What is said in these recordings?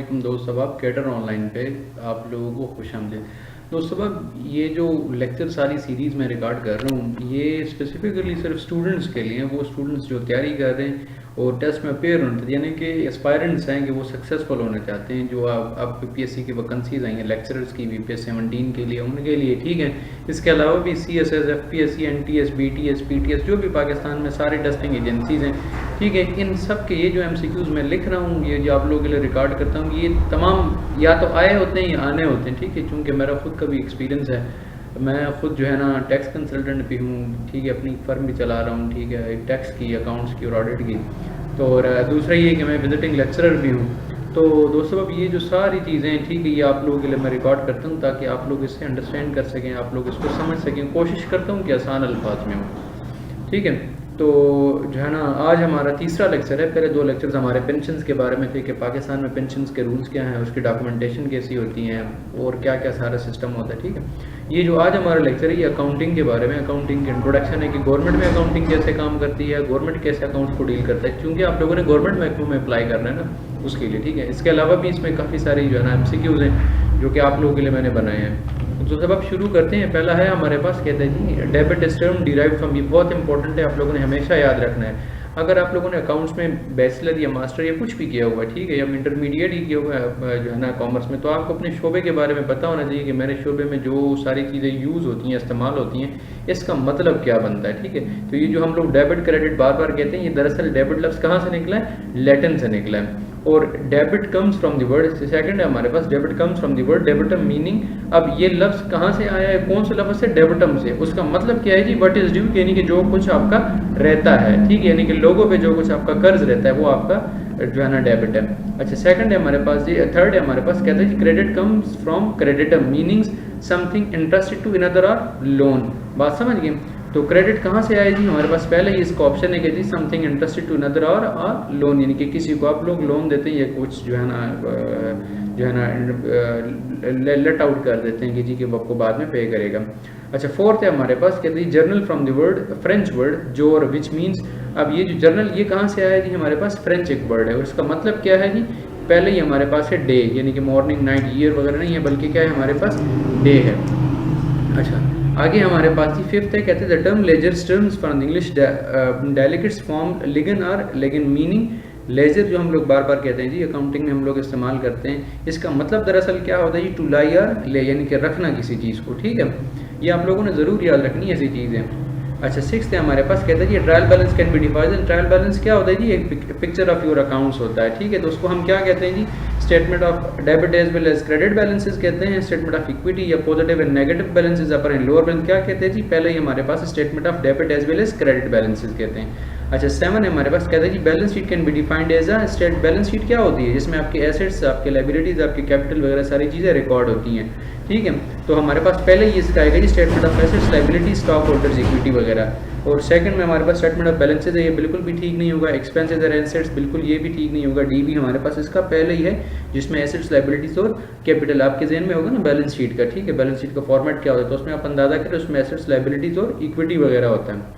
अस्सलामुअलैकुम दोस्त साहब, कैटर ऑनलाइन पे आप लोगों को खुशामदीद। दोस्त साहब, ये जो लेक्चर सारी सीरीज़ में रिकॉर्ड कर रहा हूँ ये स्पेसिफिकली सिर्फ स्टूडेंट्स के लिए, वो स्टूडेंट्स जो तैयारी कर रहे हैं और टेस्ट में अपेयर होने थे, यानी कि एस्पायरेंट्स हैं कि वो सक्सेसफुल होना चाहते हैं। जो आप पीपीएससी की वैकेंसीज आई हैं लेक्चरर्स की बीपीएस 17 के लिए, उनके लिए ठीक है। इसके अलावा भी CSS, FPSC, NTS, BTS, PTS, जो भी पाकिस्तान में सारे टेस्टिंग एजेंसीज हैं, ठीक है, इन सब के ये जो एमसीक्यूज़ मैं लिख रहा हूँ, ये जो आप लोगों के लिए रिकॉर्ड करता हूँ, ये तमाम या तो आए होते हैं या आने होते हैं, ठीक है। चूँकि मेरा खुद का भी एक्सपीरियंस है, मैं खुद जो है ना टैक्स कंसल्टेंट भी हूँ, ठीक है, अपनी फर्म भी चला रहा हूँ, ठीक है, टैक्स की, अकाउंट्स की और ऑडिट की। तो और दूसरा ये कि मैं विजिटिंग लेक्चरर भी हूँ। तो दोस्तों अब ये जो सारी चीज़ें हैं, ठीक है, ये आप लोगों के लिए मैं रिकॉर्ड करता हूँ ताकि आप लोग इससे अंडरस्टैंड कर सकें, आप लोग इसको समझ सकें। कोशिश करता हूँ कि आसान अल्फाज में हो, ठीक है। तो जो है ना आज हमारा तीसरा लेक्चर है। पहले दो लेक्चर्स हमारे पेंशन्स के बारे में थे कि पाकिस्तान में पेंशन्स के रूल्स क्या हैं, उसकी डॉक्यूमेंटेशन कैसी होती हैं और क्या क्या सारा सिस्टम होता है, ठीक है। ये जो आज हमारा लेक्चर है ये अकाउंटिंग के बारे में, अकाउंटिंग की इंट्रोडक्शन है कि गवर्नमेंट में अकाउंटिंग कैसे काम करती है, गवर्नमेंट कैसे अकाउंट्स को डील करता है, क्योंकि आप लोगों ने गवर्नमेंट महकमों में अप्लाई करना है ना, उसके लिए, ठीक है। इसके अलावा भी इसमें काफ़ी सारी जो है ना एमसीक्यूज़ हैं जो कि आप लोगों के लिए मैंने बनाए हैं। तो सब आप शुरू करते हैं। पहला है हमारे पास, कहते हैं जी debit is term derived from, ये बहुत इंपॉर्टेंट है, आप लोगों ने हमेशा याद रखना है। अगर आप लोगों ने अकाउंट्स में बैचलर या मास्टर या कुछ भी किया हुआ है, ठीक है, या इंटरमीडिएट ही किया हुआ है जो है ना कॉमर्स में, तो आपको अपने शोबे के बारे में पता होना चाहिए कि मेरे शोबे में जो सारी चीज़ें यूज़ होती हैं, इस्तेमाल होती हैं, इसका मतलब क्या बनता है, ठीक है। तो ये जो हम लोग डेबिट क्रेडिट बार बार कहते हैं, ये दरअसल डेबिट लफ्ज़ कहाँ से निकला है, लैटिन से निकला है। और debit comes from the word, second है हमारे पास debit comes from the word debitum, meaning अब ये लफ्ज़ कहाँ से आया है, कौन से लफ्ज़ से, डेबिटम से। उसका मतलब क्या है जी, व्हाट इज ड्यू, यानी कि जो कुछ आपका रहता है, ठीक है, यानी कि लोगों पे जो कुछ आपका कर्ज रहता है वो आपका जो है ना डेबिट है। अच्छा, सेकंड है हमारे पास जी, थर्ड है हमारे पास, कहते हैं जी credit comes from creditum, meanings something interested to another और लोन। बात समझ गए। तो क्रेडिट कहाँ से आया जी, हमारे पास पहले ही इसका ऑप्शन है कि जी समथिंग इंटरेस्टेड टू अनदर और लोन, यानी कि किसी को आप लोग लोन देते हैं या कुछ जो है ना लेट आउट कर देते हैं कि जी कि वो आपको बाद में पे करेगा। अच्छा, फोर्थ है हमारे पास, कहते हैं journal from the word French word जोर, विच मीन्स, अब ये जो जर्नल ये कहाँ से आया जी, हमारे पास फ्रेंच एक वर्ड है और इसका मतलब क्या है जी, पहले ही हमारे पास है डे, यानी कि मॉर्निंग, नाइट, ईयर वगैरह नहीं है, बल्कि क्या है हमारे पास डे है। अच्छा, आगे हमारे पास फिफ्थ है, कहते हैं the term ledgers terms from English delicates form ligan or legan, meaning ledger जो हम लोग बार बार कहते हैं जी अकाउंटिंग में हम लोग इस्तेमाल करते हैं, इसका मतलब दरअसल क्या होता है जी, टू लाई आर ले, यानी कि रखना किसी चीज़ को, ठीक है। ये आप लोगों ने ज़रूर याद रखनी है ऐसी चीज़ें। अच्छा, सिक्स्थ है हमारे पास, कहते हैं जी trial balance can be divided, trial balance क्या होता है जी, एक पिक्चर ऑफ योर अकाउंट्स होता है, ठीक है। तो उसको हम क्या कहते हैं जी, statement of debit as well as credit balances कहते हैं, स्टेटमेंट ऑफ इक्विटी या positive and negative balances, upper and lower balance क्या कहते हैं जी, पहले ही हमारे पास statement of debit as well as credit balances कहते हैं। अच्छा, 7 है हमारे पास, कहते हैं जी balance sheet can be defined as a state, balance sheet क्या होती है, जिसमें आपके एसेट्स, आपके लायबिलिटीज, आपके कैपिटल वगैरह सारी चीज़ें रिकॉर्ड होती हैं, ठीक है। तो हमारे पास पहले ही इसका आएगा जी statement of assets, liability, stock holders, equity वगैरह। और सेकंड में हमारे पास स्टेटमेंट ऑफ बैलेंसेज है, ये बिल्कुल भी ठीक नहीं होगा। एक्सपेंसेस और एसेट्स, बिल्कुल ये भी ठीक नहीं होगा। डी भी हमारे पास इसका पहले ही है, जिसमें एसेट्स, लायबिलिटीज और कैपिटल आपके ज़हन में होगा ना बैलेंस शीट का, ठीक है। बैलेंस शीट का फॉर्मेट क्या होता है, तो उसमें आप अंदाजा करें, उसमें एसेट्स, लायबिलिटीज और इक्विटी वगैरह होता है।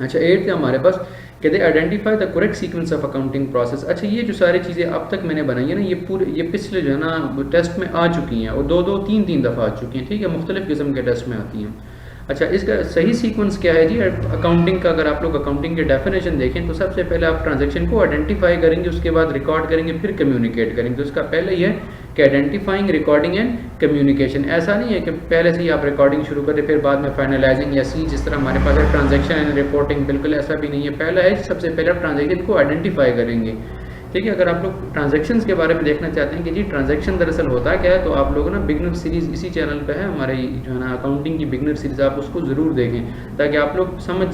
अच्छा, 8 है हमारे पास, कहते हैं identify the correct sequence of accounting process. अच्छा, ये जो सारी चीज़ें अब तक मैंने बनाई है ना, ये पिछले जो है ना टेस्ट में आ चुकी हैं और दो तीन दफ़ा आ चुकी हैं, ठीक है, मुख्तलिफ किस्म के टेस्ट में आती हैं। अच्छा, इसका सही सीक्वेंस क्या है जी अकाउंटिंग का, अगर आप लोग अकाउंटिंग के डेफिनेशन देखें तो सबसे पहले आप ट्रांजैक्शन को आइडेंटिफाई करेंगे, उसके बाद रिकॉर्ड करेंगे, फिर कम्युनिकेट करेंगे। तो इसका पहले ही है कि आइडेंटिफाइंग, रिकॉर्डिंग एंड कम्युनिकेशन। ऐसा नहीं है कि पहले से ही आप रिकॉर्डिंग शुरू करें फिर बाद में फाइनलाइजिंग या सी, जिस तरह हमारे पास है ट्रांजैक्शन एंड रिपोर्टिंग, बिल्कुल ऐसा भी नहीं है। पहला है सबसे पहले आप ट्रांजैक्शन को आइडेंटिफाई करेंगे, ठीक है। अगर आप लोग ट्रांजैक्शंस के बारे में देखना चाहते हैं कि जी ट्रांजैक्शन दरअसल होता क्या है, तो आप लोग ना बिगनर सीरीज़ इसी चैनल पे है हमारे जो है ना अकाउंटिंग की बिगनर सीरीज़, आप उसको ज़रूर देखें ताकि आप लोग समझ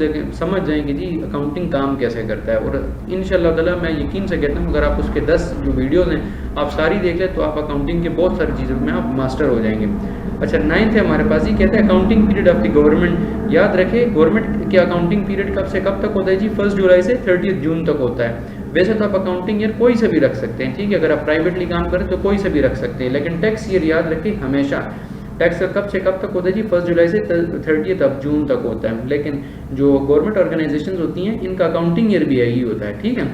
जाएँ कि जी अकाउंटिंग काम कैसे करता है। और इंशाअल्लाह ताला मैं यकीन से कहता हूँ अगर आप उसके 10 जो वीडियोज़ हैं आप सारी देख लें तो आप अकाउंटिंग के बहुत सारी चीज़ों में आप मास्टर हो जाएंगे। अच्छा, 9th है हमारे पास, ये कहते हैं accounting period of the government. याद रखें गवर्नमेंट के अकाउंटिंग पीरियड कब से कब तक होता है जी, 1 जुलाई से 30 जून तक होता है। वैसे तो आप अकाउंटिंग ईयर कोई से भी रख सकते हैं, ठीक है, अगर आप प्राइवेटली काम करें तो कोई से भी रख सकते हैं, लेकिन टैक्स ईयर याद रखें हमेशा टैक्स कब से कब तक होता है जी, 1 जुलाई से 30 जून तक होता है। लेकिन जो गवर्नमेंट ऑर्गेनाइजेशंस होती हैं इनका अकाउंटिंग ईयर भी यही होता है, ठीक है।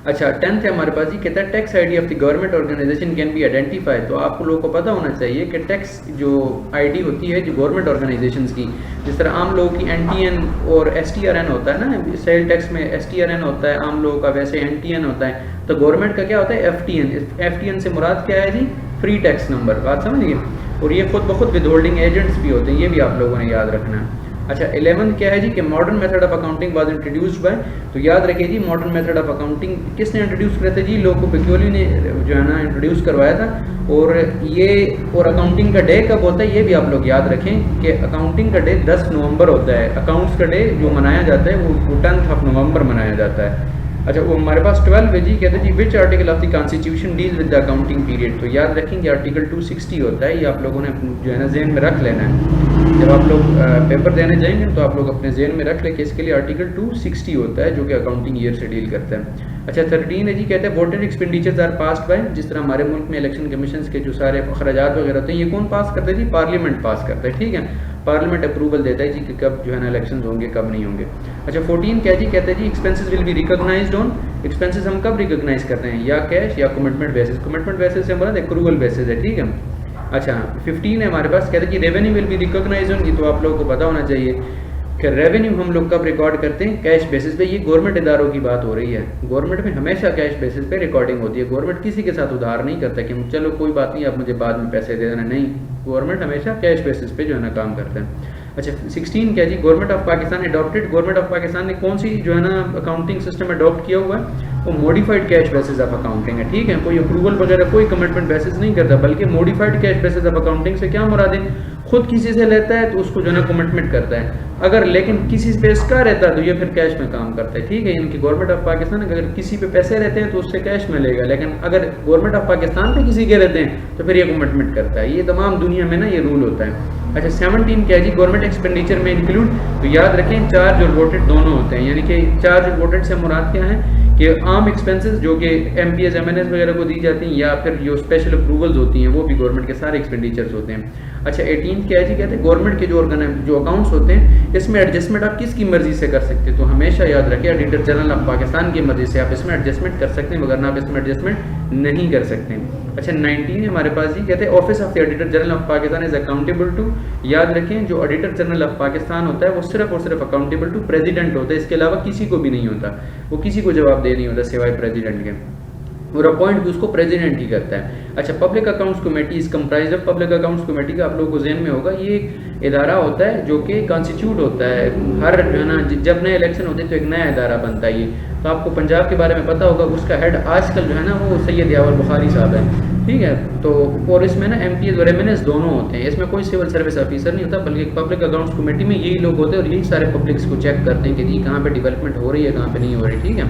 अच्छा 10th है हमारे पास, ये कहता है tax ID of the government organisation can be identified. तो आप लोगों को पता होना चाहिए कि टैक्स जो आईडी होती है जो गवर्नमेंट ऑर्गेनाइजेशंस की, जिस तरह आम लोगों की एनटीएन और एसटीआरएन होता है ना, सेल टैक्स में एसटीआरएन होता है आम लोगों का, वैसे एनटीएन होता है। तो गवर्नमेंट का क्या होता है एफटीएन। एफटीएन से मुराद क्या है जी, फ्री टैक्स नंबर, बात समझिए। और ये खुद ब खुद विद होल्डिंग एजेंट्स भी होते हैं, ये भी आप लोगों ने याद रखना है। अच्छा 11 क्या है जी कि modern method of accounting was introduced by. तो याद रखिए जी मॉडर्न मेथड ऑफ अकाउंटिंग किसने इंट्रोड्यूस किया था जी, लोको पिक्योली ने जो है ना इंट्रोड्यूस करवाया था। और ये और अकाउंटिंग का डे कब होता है ये भी आप लोग याद रखें कि अकाउंटिंग का डे 10 नवंबर होता है। अकाउंट्स का डे जो मनाया जाता है वो 10th ऑफ नवंबर मनाया जाता है। अच्छा वो हमारे पास 12 है जी, कहते हैं जी which article of the constitution deal with the accounting period. तो याद रखेंगे आर्टिकल 260 होता है, ये आप लोगों ने जो है ना जेहन में रख लेना है। जब आप लोग पेपर देने जाएंगे तो आप लोग अपने जेहन में रख लें कि इसके लिए आर्टिकल 260 होता है जो कि अकाउंटिंग ईयर से डील करता है। अच्छा 13 है जी, कहते हैं voter expenditures are passed by. जिस तरह हमारे मुल्क में इलेक्शन कमीशन के जो सारे अखराजात वगैरह होते हैं ये कौन पास करता है जी, पार्लियामेंट पास करता है, ठीक है। पार्लियामेंट अप्रूवल देता है जी कि कब जो है ना इलेक्शन होंगे कब नहीं होंगे। अच्छा 14 क्या जी, कहते हैं जी expenses will be recognised on. Expenses हम कब रिकॉग्नाइज करते हैं, या कैश या कमिटमेंट बेसिस। कमिटमेंट बेसिस से हमारा एक्रूवल बेसिस है, ठीक है। अच्छा 15 है हमारे पास, कहते हैं कि revenue will be recognise on. ये तो आप लोगों को पता होना चाहिए कि रेवेन्यू हम लोग कब रिकॉर्ड करते हैं, कैश बेसिस पे। ये गवर्नमेंट इदारों की बात हो रही है, गवर्नमेंट में हमेशा कैश बेसिस पे रिकॉर्डिंग होती है। गवर्नमेंट किसी के साथ उधार नहीं करता कि चलो कोई बात नहीं आप मुझे बाद में पैसे दे देना, नहीं, गवर्नमेंट हमेशा कैश बेसिस पे जो है ना काम करता है। अच्छा 16 क्या जी, government of Pakistan adopted. Government of Pakistan ने कौन सी जो है ना अकाउंटिंग सिस्टम अडॉप्ट किया हुआ है, वो modified cash basis of accounting है, ठीक है। कोई अप्रूवल वगैरह कोई कमिटमेंट बेसिस नहीं करता, बल्कि modified cash basis of accounting से क्या मुराद है, खुद किसी से लेता है तो उसको जो है ना कमिटमेंट करता है, अगर लेकिन किसी पे इसका रहता है तो ये फिर कैश में काम करता है, ठीक है। यानी कि गवर्नमेंट ऑफ पाकिस्तान अगर किसी पे पैसे रहते हैं तो उससे कैश में लेगा, लेकिन अगर गवर्नमेंट ऑफ पाकिस्तान पे किसी के रहते हैं तो फिर ये कमिटमेंट करता है। ये तमाम दुनिया में ना ये रूल होता है। अच्छा 17 क्या है जी, गवर्नमेंट एक्सपेंडिचर में इंक्लूड। तो याद रखें चार्ज और वोटेड दोनों होते हैं, यानी कि चार्ज और वोटेड से मुराद क्या है कि आम एक्सपेंसेस जो कि एमपीएस एमएनएस वगैरह को दी जाती हैं, या फिर जो स्पेशल अप्रूवल्स होती हैं वो भी गवर्नमेंट के सारे एक्सपेंडिचर्स होते हैं। अच्छा 18 क्या है जी, कहते हैं गवर्नमेंट के जो अकाउंट्स होते हैं इसमें एडजस्टमेंट आप किसकी मर्जी से कर सकते हैं। तो हमेशा याद रखें ऑडिटर जनरल ऑफ पाकिस्तान की मर्जी से आप इसमें एडजस्टमेंट कर सकते हैं, मगर आप इसमें एडजस्टमेंट नहीं कर सकते। अच्छा 19 है हमारे पास जी, कहते हैं office of the auditor general of Pakistan is accountable to. याद रखें जो ऑडिटर जनरल ऑफ पाकिस्तान होता है वो सिर्फ और सिर्फ अकाउंटेबल टू प्रेसिडेंट होता है, इसके अलावा किसी को भी नहीं होता, वो किसी को जवाबदेह नहीं होता सिवाय प्रेसिडेंट के, और अपॉइंट भी उसको प्रेसिडेंट ही करता है। अच्छा public accounts committee is comprise of. Public accounts committee का आप लोगों को ज़हन में होगा ये एक इदारा होता है जो कि कॉन्स्टिट्यूट होता है, हर जो है ना जब नए इलेक्शन होते हैं तो एक नया इदारा बनता है। ये तो आपको पंजाब के बारे में पता होगा, उसका हेड आजकल जो है ना वो सैयद यावर बुखारी साहब है, ठीक है। तो और इसमें ना एमपीएस और एमएनएस दोनों होते हैं, इसमें कोई सिविल सर्विस ऑफिसर नहीं होता, बल्कि पब्लिक अकाउंट्स कमेटी में यही लोग होते हैं और यही सारे पब्लिक्स को चेक करते हैं कि जी कहाँ पे डेवलपमेंट हो रही है कहाँ पे नहीं हो रही, ठीक है,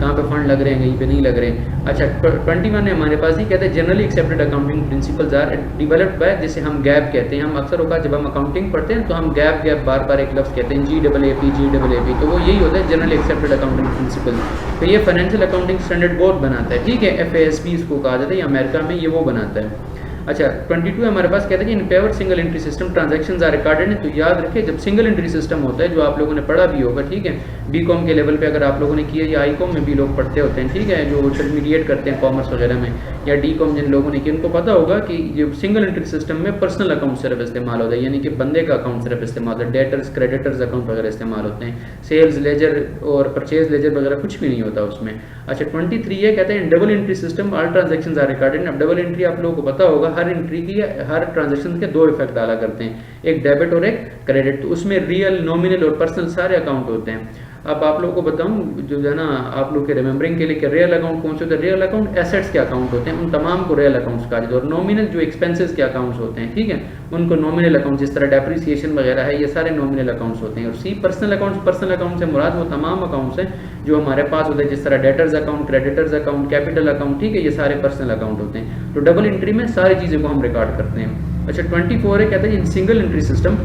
कहाँ पे फंड लग रहे हैं कहीं पे नहीं लग रहे। अच्छा 21 है हमारे पास ही, कहते हैं generally accepted accounting principles are developed by, जिसे हम गैप कहते हैं। हम अक्सर होगा जब हम अकाउंटिंग पढ़ते हैं तो हम गैप बार बार एक लफ्ज़ कहते हैं GAAP, तो वो यही होता है जनरली एक्सेप्टेड अकाउंटिंग प्रिंसिपल। तो ये फाइनेंशियल अकाउंटिंग स्टैंडर्ड बोर्ड बनाता है, ठीक है, FASB इसको कहा जाता है, अमेरिका में ये वो बनाता है। अच्छा 22 हमारे पास कहते हैं कि in favour single entry system transactions are recorded. तो याद रखिए जब सिंगल एंट्री सिस्टम होता है, जो आप लोगों ने पढ़ा भी होगा, ठीक है, बीकॉम के लेवल पे अगर आप लोगों ने किया, या आईकॉम में भी लोग पढ़ते होते हैं, ठीक है, जो इंटरमीडिएट करते हैं कॉमर्स वगैरह में, या डीकॉम जिन लोगों ने किया उनको पता होगा कि जो सिंगल एंट्री सिस्टम में पर्सनल अकाउंट सिर्फ इस्तेमाल होता है, यानी कि बंदे का अकाउंट सिर्फ इस्तेमाल होता है, डेटर्स क्रेडिटर्स अकाउंट वगैरह इस्तेमाल होते हैं, सेल्स लेजर और परचेज लेजर वगैरह कुछ भी नहीं होता उसमें। अच्छा 23 है, कहते हैं double entry system all transactions are recorded. अब डबल एंट्री आप लोगों को पता होगा हर एंट्री की हर ट्रांजैक्शन के दो इफेक्ट डाला करते हैं, एक डेबिट और एक क्रेडिट। तो उसमें रियल, नॉमिनल और पर्सनल सारे अकाउंट होते हैं। अब आप लोगों को बताऊं जो है ना आप लोग के रिमेंबरिंग के लिए कि रियल अकाउंट कौन से होते हैं, रियल अकाउंट एसेट्स के अकाउंट होते हैं, उन तमाम को रियल अकाउंट्स कहा जाता है। और नॉमिनल जो एक्सपेंसेस के अकाउंट्स होते हैं, ठीक है, उनको नॉमिनल अकाउंट, जिस तरह डेप्रिसिएशन वगैरह है, ये सारे नॉमिनल अकाउंट्स होते हैं। और सी पर्सनल अकाउंट से मुराद वो तमाम अकाउंट्स हैं जो हमारे पास होते हैं, जिस तरह debtors account, creditors account, capital account, ठीक है, ये सारे पर्सनल अकाउंट होते हैं। तो डबल एंट्री में सारी चीज़ों को हम रिकॉर्ड करते हैं। अच्छा 24 है, कहते हैं in single entry system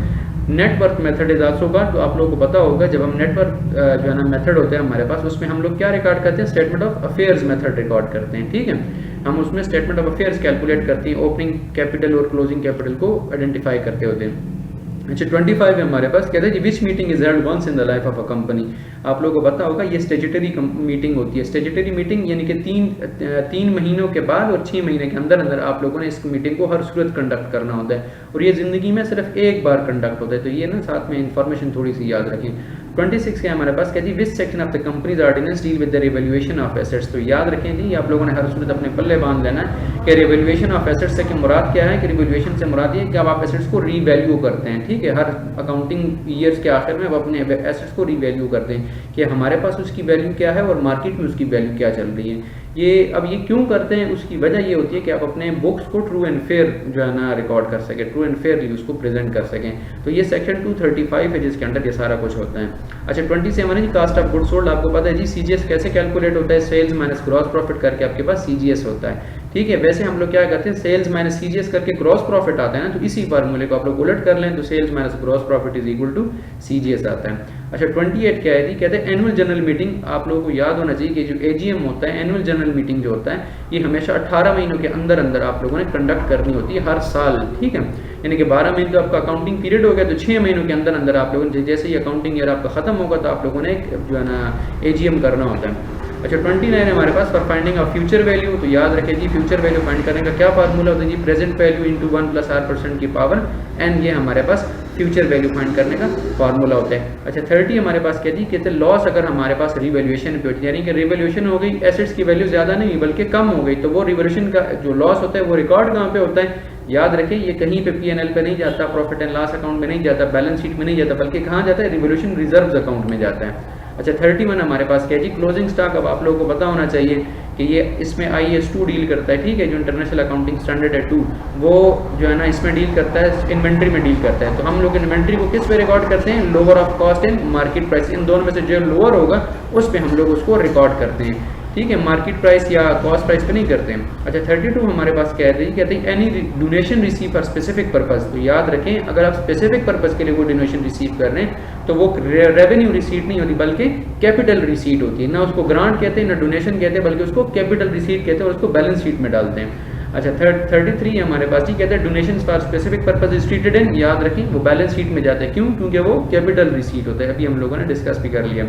network method is also का। तो आप लोगों को पता होगा जब हम नेटवर्क जो है ना मेथड होता है हमारे पास, उसमें हम लोग क्या रिकॉर्ड करते हैं, statement of affairs method record करते हैं, ठीक है। हम उसमें स्टेटमेंट ऑफ अफेयर्स कैलकुलेट करते हैं, ओपनिंग कैपिटल और क्लोजिंग कैपिटल को आइडेंटिफाई करते होते हैं। अच्छा 25 है हमारे पास, कहते हैं जी which meeting is held once in the life of a company. आप लोगों को पता होगा ये स्टेचुटरी मीटिंग होती है। स्टेचुटरी मीटिंग यानी कि तीन महीनों के बाद और 6 महीने के अंदर अंदर आप लोगों ने इस मीटिंग को हर सूरत कंडक्ट करना होता है, और ये ज़िंदगी में सिर्फ एक बार कंडक्ट होता है। तो ये ना साथ में इंफॉर्मेशन थोड़ी सी याद रखें। 26 के हमारे पास कहती है which section of the companies ordinance deal with the revaluation of assets. तो याद रखें जी आप लोगों ने हर सूरत अपने पल्ले बांध लेना है कि रिवैल्यूएशन ऑफ एसेट्स से मुराद क्या है, कि रिवैल्यूएशन से मुराद ये कि अब आप एसेट्स को रीवैल्यू करते हैं, ठीक है। हर अकाउंटिंग ईयर्स के आखिर में अब अपने एसेट्स को रीवैल्यू करते हैं कि हमारे पास उसकी वैल्यू क्या है और मार्केट में उसकी वैल्यू क्या चल रही है। ये क्यों करते हैं, उसकी वजह ये होती है कि आप अपने बुक्स को ट्रू एंड फेयर जो है ना रिकॉर्ड कर सकें, ट्रू एंड फेयरली उसको प्रेजेंट कर सकें। तो ये सेक्शन 235 है जिसके अंडर ये सारा कुछ होता है। अच्छा 27 है जी कास्ट ऑफ गुड्स सोल्ड। आपको पता है जी सीजीएस कैसे कैलकुलेट होता है, सेल्स माइनस ग्रॉस प्रॉफिट करके आपके पास सीजीएस होता है, ठीक है। वैसे हम लोग क्या करते हैं, सेल्स माइनस सीजीएस करके ग्रॉस प्रॉफिट आता है ना, तो इसी फार्मूले को आप लोग उलट कर लें तो sales minus gross profit is equal to CGS आता है। अच्छा 28 क्या है जी, कहते हैं एनुअल जनरल मीटिंग। आप लोगों को याद होना चाहिए कि जो एजीएम होता है, एनुअल जनरल मीटिंग जो होता है, ये हमेशा 18 महीनों के अंदर अंदर आप लोगों ने कंडक्ट करनी होती है हर साल, ठीक है। यानी कि 12 महीने तो आपका अकाउंटिंग पीरियड हो गया, तो 6 महीनों के अंदर अंदर आप लोगों ने जैसे ही अकाउंटिंग ईयर आपका खत्म होगा तो आप लोगों ने जो है ना एजीएम करना होता है। अच्छा 29 है हमारे पास for finding of future value. तो याद रखें जी फ्यूचर वैल्यू फाइंड करने का क्या फार्मूला होता है जी, प्रेजेंट वैल्यू इंटू 1 + r% की पावर एन, ये हमारे पास फ्यूचर वैल्यू फाइंड करने का फार्मूला होता है। अच्छा 30 हमारे पास कहते हैं लॉस अगर हमारे पास रिवैल्यूएशन पे होती है, यानी कि रिवैल्यूएशन हो गई, एसेट्स की वैल्यू ज़्यादा नहीं बल्कि कम हो गई, तो वो रिवैल्यूएशन का जो लॉस होता है वो रिकॉर्ड कहाँ पे होता है, याद रखें ये कहीं पे P&L पे नहीं जाता, प्रॉफिट एंड लॉस अकाउंट में नहीं जाता, बैलेंस शीट में नहीं जाता, बल्कि कहाँ जाता है, रिवैल्यूएशन रिजर्व्स अकाउंट में जाता है। अच्छा 31 हमारे पास क्या है जी क्लोजिंग स्टॉक। अब आप लोगों को पता होना चाहिए कि ये इसमें IAS 2 डील करता है, ठीक है, जो इंटरनेशनल अकाउंटिंग स्टैंडर्ड है 2, वो जो है ना इसमें डील करता है, इन्वेंट्री में डील करता है। तो हम लोग इन्वेंट्री को किस पे रिकॉर्ड करते हैं, lower of cost and market price, इन दोनों में से जो लोअर होगा उस पर हम लोग उसको रिकॉर्ड करते हैं, ठीक है, मार्केट प्राइस या कॉस्ट प्राइस पे नहीं करते हैं। अच्छा 32 हमारे पास कहते हैं any donation receive for specific purpose. तो याद रखें अगर आप स्पेसिफिक पर्पस के लिए कोई डोनेशन रिसीव कर रहे हैं तो वो रेवेन्यू रिसीट नहीं होती बल्कि कैपिटल रिसीट होती है। ना उसको ग्रांट कहते हैं ना डोनेशन कहते हैं, बल्कि उसको कैपिटल रिसीट कहते हैं और उसको बैलेंस शीट में डालते हैं। अच्छा 33 हमारे पास जी कहते हैं donation for specific purpose is treated in, याद रखें वो बैलेंस शीट में जाते हैं, क्यों, क्योंकि वो कैपिटल रिसीट होता है, अभी हम लोगों ने डिस्कस भी कर लिया।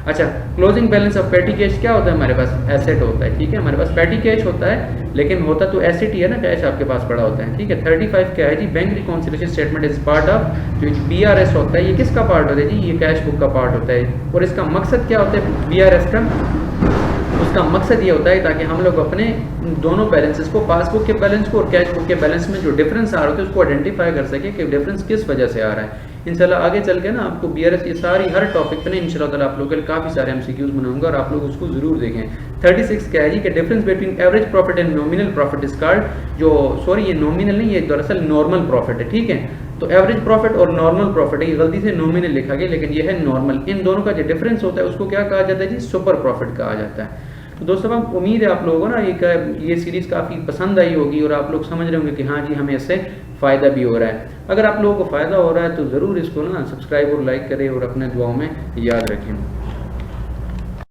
अच्छा क्लोजिंग बैलेंस ऑफ पेटी कैश क्या होता है, हमारे पास एसेट होता है, ठीक है, हमारे पास पेटी कैश होता है लेकिन होता तो एसेट ही है ना, कैश आपके पास पड़ा होता है, ठीक है। 35 क्या है जी bank reconciliation statement is part of, जो BRS होता है ये किसका पार्ट होता है जी, ये कैश बुक का पार्ट होता है। और इसका मकसद क्या होता है BRS का, उसका मकसद ये होता है ताकि हम लोग अपने दोनों बैलेंसेस को, पासबुक के बैलेंस को और कैश बुक के बैलेंस में जो डिफरेंस आ रहा होता है उसको आइडेंटिफाई कर सके कि डिफरेंस किस वजह से आ रहा है। इंशाल्लाह आगे चल के ना आपको BRS ये सारी हर टॉपिक पे ना इंशाल्लाह आप लोगों के लिए काफ़ी सारे MCQs बनाऊंगा और आप लोग उसको जरूर देखें। 36 क्या है जी कि difference between average profit and nominal profit is called, जो सॉरी ये नॉमिनल नहीं, ये दरअसल नॉर्मल प्रॉफिट है, ठीक है। तो एवरेज प्रॉफिट और नॉर्मल प्रॉफिट है, ये गलती से नॉमिनल लिखा गया लेकिन ये है नॉर्मल। इन दोनों का जो डिफरेंस होता है उसको क्या कहा जाता है जी, सुपर प्रॉफिट कहा जाता है। तो दोस्तों अब उम्मीद है आप लोगों को ना ये सीरीज़ काफ़ी पसंद आई होगी और आप लोग समझ रहे होंगे कि हाँ जी हमें इससे फ़ायदा भी हो रहा है। अगर आप लोगों को फ़ायदा हो रहा है तो ज़रूर इसको ना सब्सक्राइब और लाइक करें और अपने दुआओं में याद रखें।